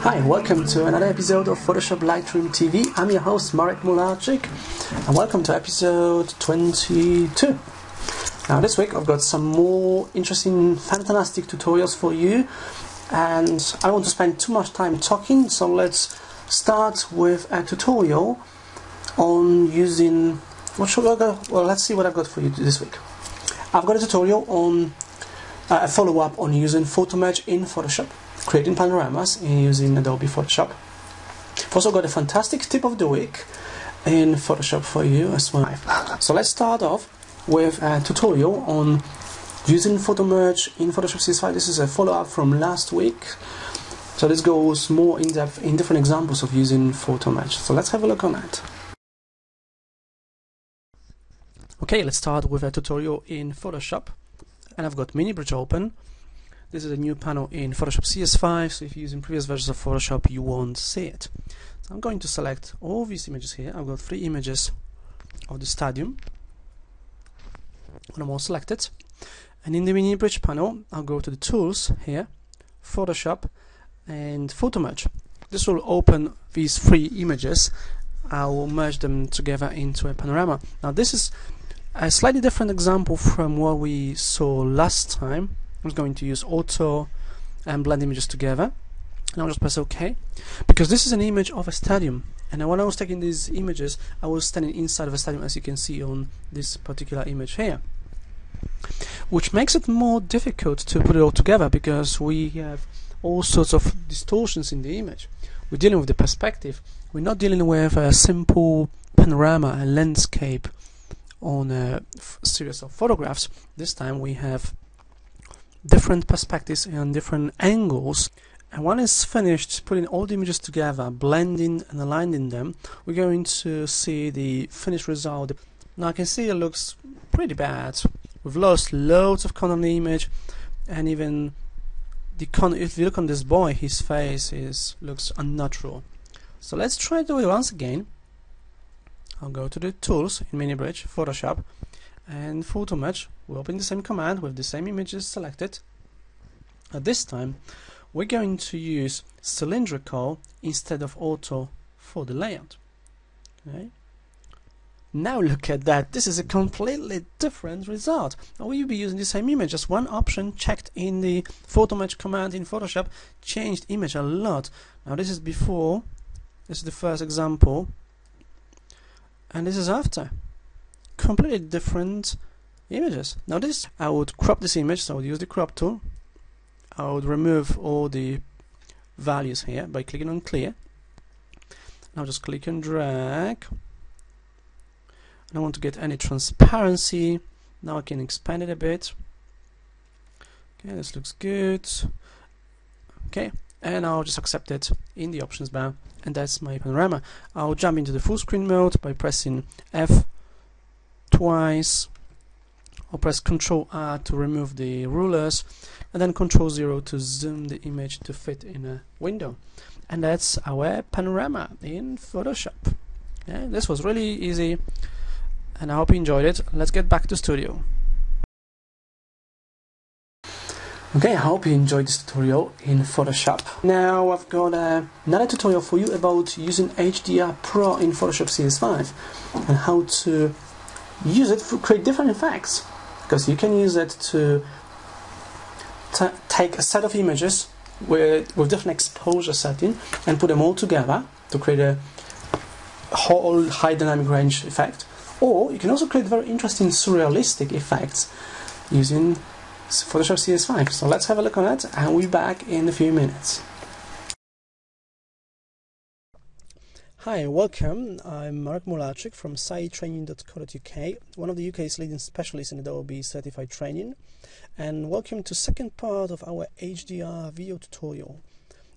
Hi, welcome to another episode of Photoshop Lightroom TV. I'm your host Marek Mularczyk and welcome to episode 22. Now this week I've got some more interesting, fantastic tutorials for you, and I don't want to spend too much time talking, so let's start with a tutorial on using, what should I go? Well, let's see what I've got for you this week. I've got a tutorial on a follow-up on using photo merge in Photoshop, creating panoramas using Adobe Photoshop. I've also got a fantastic tip of the week in Photoshop for you as well. So let's start off with a tutorial on using photo merge in Photoshop CS5. This is a follow-up from last week. So this goes more in depth in different examples of using photo merge. So let's have a look on that. Okay, let's start with a tutorial in Photoshop. And I've got Mini Bridge open. This is a new panel in Photoshop CS5, so if you're using previous versions of Photoshop, you won't see it. So I'm going to select all these images here. I've got 3 images of the stadium. And I'm all selected. And in the Mini Bridge panel, I'll go to the Tools here, Photoshop, and Photo Merge. This will open these 3 images. I will merge them together into a panorama. Now this is a slightly different example from what we saw last time. I'm going to use auto and blend images together, and I'll just press OK, because this is an image of a stadium, and when I was taking these images I was standing inside of a stadium, as you can see on this particular image here, which makes it more difficult to put it all together because we have all sorts of distortions in the image. We're dealing with the perspective, we're not dealing with a simple panorama, a landscape on a series of photographs. This time we have different perspectives and different angles, and when it's finished putting all the images together, blending and aligning them, we're going to see the finished result. Now I can see it looks pretty bad. We've lost loads of color in the image, and even the if you look on this boy, his face looks unnatural. So let's try to do it once again. I'll go to the Tools in Mini Bridge, Photoshop, and Photo Merge. We'll open the same command with the same images selected. At this time, we're going to use cylindrical instead of auto for the layout. Okay. Now look at that. This is a completely different result. Now we'll be using the same image. Just one option checked in the Photo Merge command in Photoshop changed image a lot. Now this is before. This is the first example. And this is after. Completely different images. Now this, I would crop this image, so I would use the crop tool. I would remove all the values here by clicking on clear. Now just click and drag. I don't want to get any transparency. Now I can expand it a bit. Okay, this looks good. Okay, and I'll just accept it in the options bar, and that's my panorama. I'll jump into the full screen mode by pressing F twice. I'll press Ctrl R to remove the rulers, and then Ctrl 0 to zoom the image to fit in a window. And that's our panorama in Photoshop. Yeah, this was really easy, and I hope you enjoyed it. Let's get back to studio. Okay, I hope you enjoyed this tutorial in Photoshop. Now I've got another tutorial for you about using HDR Pro in Photoshop CS5 and how to use it to create different effects, because you can use it to take a set of images with different exposure setting and put them all together to create a whole high dynamic range effect, or you can also create very interesting surrealistic effects using Photoshop CS5. So let's have a look on it, and we'll be back in a few minutes. Hi, welcome. I'm Marek Mularczyk from scitraining.co.uk, one of the UK's leading specialists in Adobe certified training, and welcome to second part of our HDR video tutorial.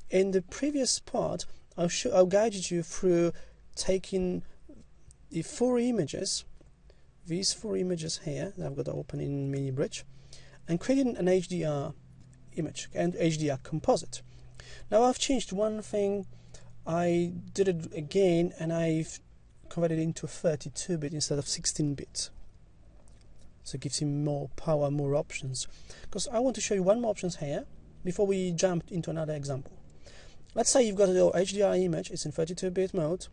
In the previous part, I'll guide you through taking the 4 images, these 4 images here that I've got open in Mini Bridge, and creating an HDR image and HDR composite. Now I've changed one thing. I did it again, and I've converted it into 32-bit instead of 16-bit. So it gives him more power, more options. Because I want to show you one more options here before we jump into another example. Let's say you've got your HDR image, it's in 32-bit mode,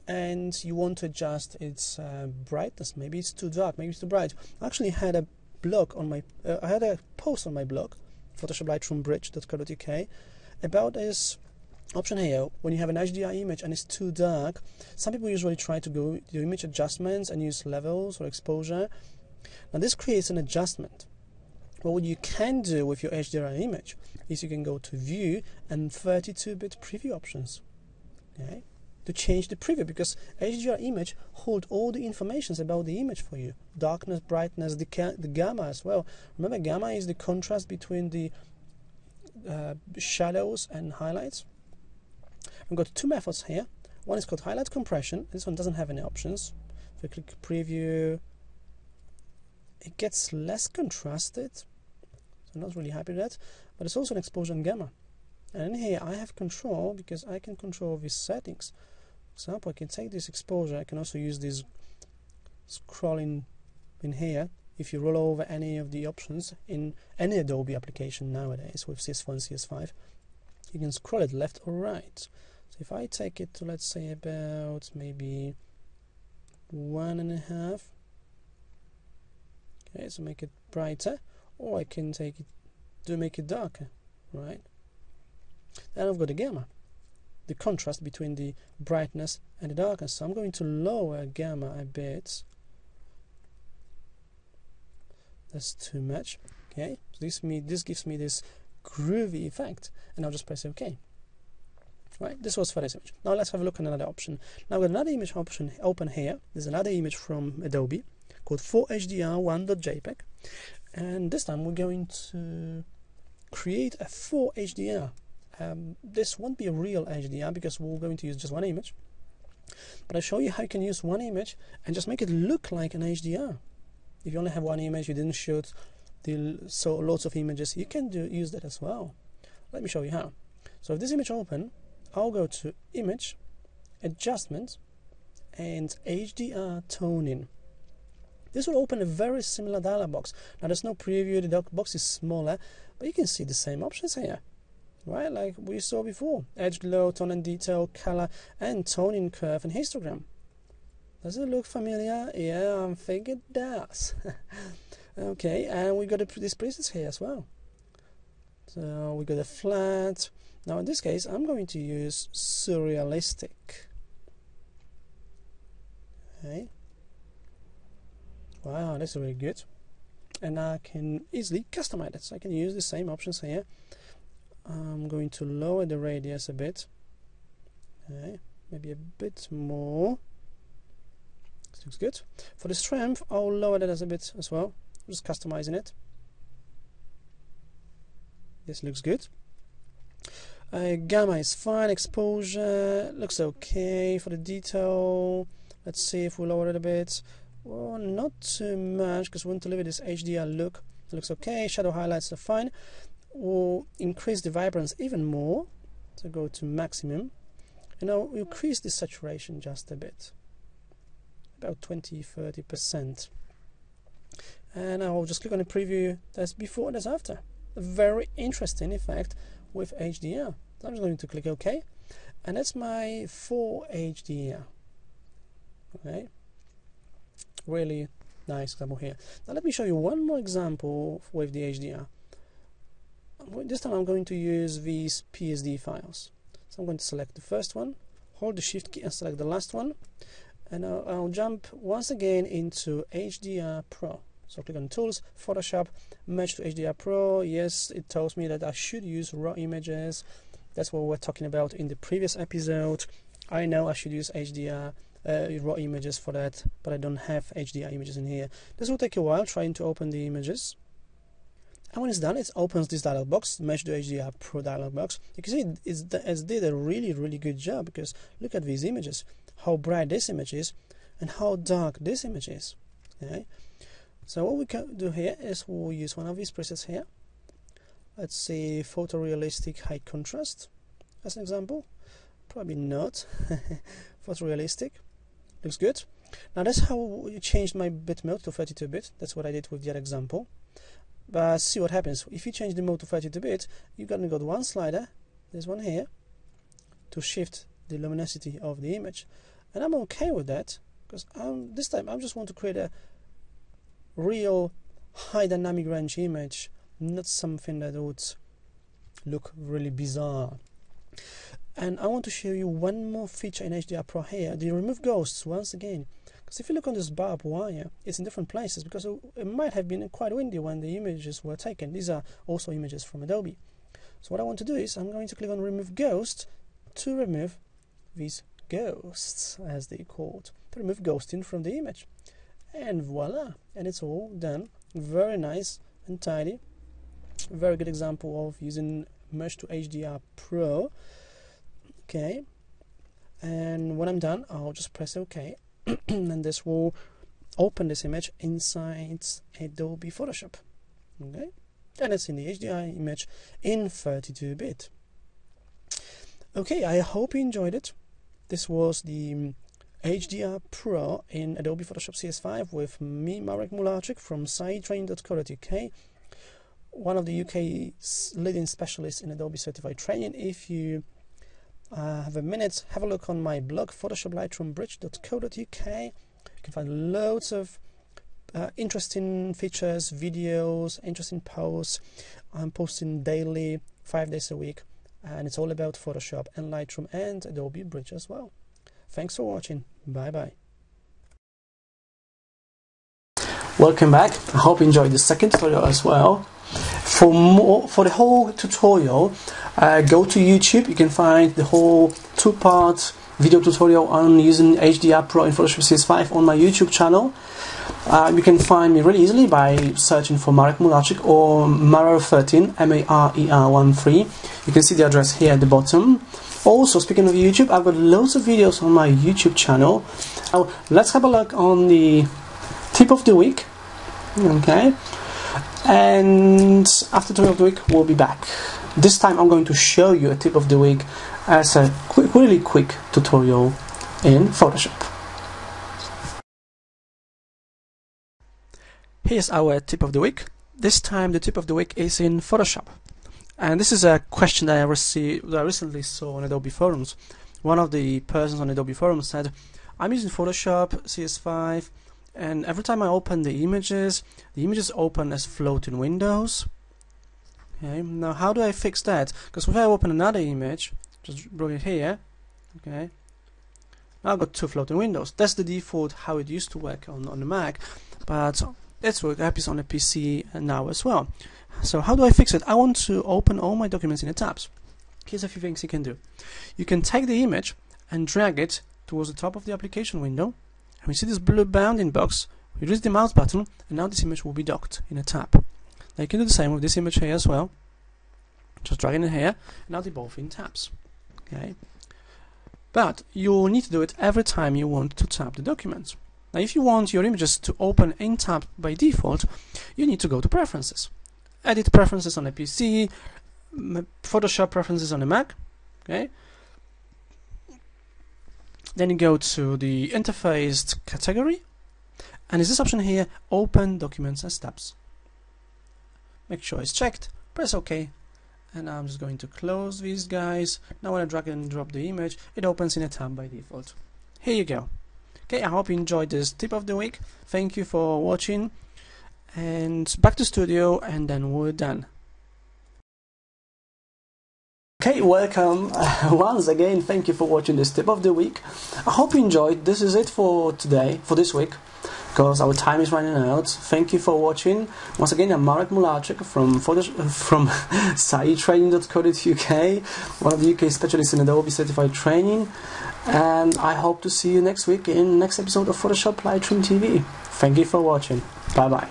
and you want to adjust its brightness. Maybe it's too dark, maybe it's too bright. I actually had a blog on my, I had a post on my blog, PhotoshopLightroomBridge.co.uk, about this option here. When you have an HDR image and it's too dark, some people usually try to go to image adjustments and use levels or exposure. Now this creates an adjustment. Well, what you can do with your HDR image is you can go to View and 32-bit preview options, okay, to change the preview, because HDR image hold all the informations about the image for you: darkness, brightness, the gamma as well. Remember, gamma is the contrast between the shadows and highlights. I've got two methods here. One is called highlight compression. This one doesn't have any options. If I click preview, it gets less contrasted. I'm not really happy with that, but it's also an exposure and gamma. And in here I have control, because I can control these settings. For example, I can take this exposure. I can also use this scrolling in here. If you roll over any of the options in any Adobe application nowadays with CS4 and CS5, you can scroll it left or right. So if I take it to, let's say, about maybe 1.5, okay, so make it brighter, or I can take it to make it darker, right? Then I've got the gamma, the contrast between the brightness and the darkness. So I'm going to lower gamma a bit. That's too much. Okay, so this gives me this groovy effect, and I'll just press OK. Right, this was for this image. Now let's have a look at another option. Now I've got another image option open here. There's another image from Adobe called 4HDR1.jpg, and this time we're going to create a 4HDR. This won't be a real HDR because we're going to use just one image, but I'll show you how you can use one image and just make it look like an HDR. If you only have one image, you didn't shoot so lots of images, you can use that as well. Let me show you how. So if this image open, I'll go to Image, Adjustment, and HDR Toning. This will open a very similar dialog box. Now there's no preview, the dialog box is smaller, but you can see the same options here, right? Like we saw before: edge glow, tone and detail, color, and toning curve and histogram. Does it look familiar? Yeah, I think it does. Okay, and we got these presets here as well. So we got a flat. Now in this case, I'm going to use surrealistic. Okay. Wow, that's really good. And I can easily customize it. So I can use the same options here. I'm going to lower the radius a bit. Okay, maybe a bit more. This looks good. For the strength, I'll lower that a bit as well. Just customizing it. This looks good. Gamma is fine. Exposure looks okay. For the detail, let's see if we lower it a bit. Well, not too much, because we want to leave it this HDR look. It looks okay. Shadow highlights are fine. We'll increase the vibrance even more. So go to maximum. And now we'll increase the saturation just a bit, about 20–30%. And I'll just click on the preview. That's before and that's after. A very interesting effect with HDR. So I'm just going to click OK, and that's my 4HDR. Okay, really nice example here. Now let me show you one more example with the HDR. This time I'm going to use these PSD files. So I'm going to select the first one, hold the Shift key and select the last one, and I'll jump once again into HDR Pro. So click on Tools, Photoshop, Merge to HDR Pro. Yes, it tells me that I should use raw images. That's what we were talking about in the previous episode. I know I should use HDR raw images for that, but I don't have HDR images in here. This will take a while trying to open the images. And when it's done, it opens this dialog box, Merge to HDR Pro dialog box. You can see it did a really good job, because look at these images, how bright this image is and how dark this image is. Okay. So what we can do here is we'll use one of these presets here. Let's see, photorealistic high contrast as an example. Probably not. Photorealistic looks good. Now that's how you changed my bit mode to 32-bit. That's what I did with the other example. But see what happens if you change the mode to 32-bit. You've got one slider. There's one here, to shift the luminosity of the image, and I'm okay with that because this time I just want to create a real high dynamic range image, not something that would look really bizarre. And I want to show you one more feature in HDR Pro here, the remove ghosts once again. Because if you look on this barbed wire, it's in different places because it might have been quite windy when the images were taken. These are also images from Adobe. So what I want to do is I'm going to click on remove ghost to remove these ghosts, as they called, to remove ghosting from the image. And voila, and it's all done. Very nice and tidy. Very good example of using Merge to HDR Pro. Okay, and when I'm done, I'll just press OK, and this will open this image inside Adobe Photoshop. Okay, and it's in the HDR image in 32-bit. Okay, I hope you enjoyed it. This was the HDR Pro in Adobe Photoshop CS5 with me, Marek Mularczyk from sitetraining.co.uk, one of the UK's leading specialists in Adobe certified training. If you have a minute, have a look on my blog, PhotoshopLightroomTV.co.uk. You can find loads of interesting features, videos, interesting posts. I'm posting daily, 5 days a week, and it's all about Photoshop and Lightroom and Adobe Bridge as well. Thanks for watching. Bye bye. Welcome back. I hope you enjoyed the second tutorial as well. For the whole tutorial, go to YouTube. You can find the whole 2-part video tutorial on using HDR Pro in Photoshop CS5 on my YouTube channel. You can find me really easily by searching for Marek Mularczyk or Marer13, M-A-R-E-R-1-3. You can see the address here at the bottom. Also, speaking of YouTube, I've got loads of videos on my YouTube channel. Now, let's have a look on the tip of the week. Okay. And after tip of the week, we'll be back. This time I'm going to show you a tip of the week as a really quick tutorial in Photoshop. Here's our tip of the week. This time the tip of the week is in Photoshop. And this is a question that I recently saw on Adobe forums. One of the persons on Adobe forums said, I'm using Photoshop CS5, and every time I open the images open as floating windows. Okay, now how do I fix that? Because if I open another image, just bring it here, okay, now I've got 2 floating windows. That's the default how it used to work on the Mac, but that's what happens on the PC now as well. So how do I fix it? I want to open all my documents in the tabs. Here's a few things you can do. You can take the image and drag it towards the top of the application window. And we see this blue bounding box. We release the mouse button, and now this image will be docked in a tab. Now you can do the same with this image here as well. Just dragging it here, and now they're both in tabs. Okay. But you need to do it every time you want to tab the document. Now if you want your images to open in tab by default, you need to go to Preferences. Edit Preferences on a PC, Photoshop Preferences on a Mac. Okay. Then you go to the interfaced category, and there's this option here, Open Documents as Tabs. Make sure it's checked, press OK, and I'm just going to close these guys. Now when I drag and drop the image, it opens in a tab by default. Here you go. Okay, I hope you enjoyed this tip of the week. Thank you for watching, and back to studio, and then we're done. Okay, welcome once again. Thank you for watching this tip of the week. I hope you enjoyed. This is it for today, for this week, because our time is running out. Thank you for watching. Once again, I'm Marek Mularczyk from sitetraining.co.uk, one of the UK specialists in Adobe certified training, and I hope to see you next week in the next episode of Photoshop Lightroom TV. Thank you for watching. Bye bye.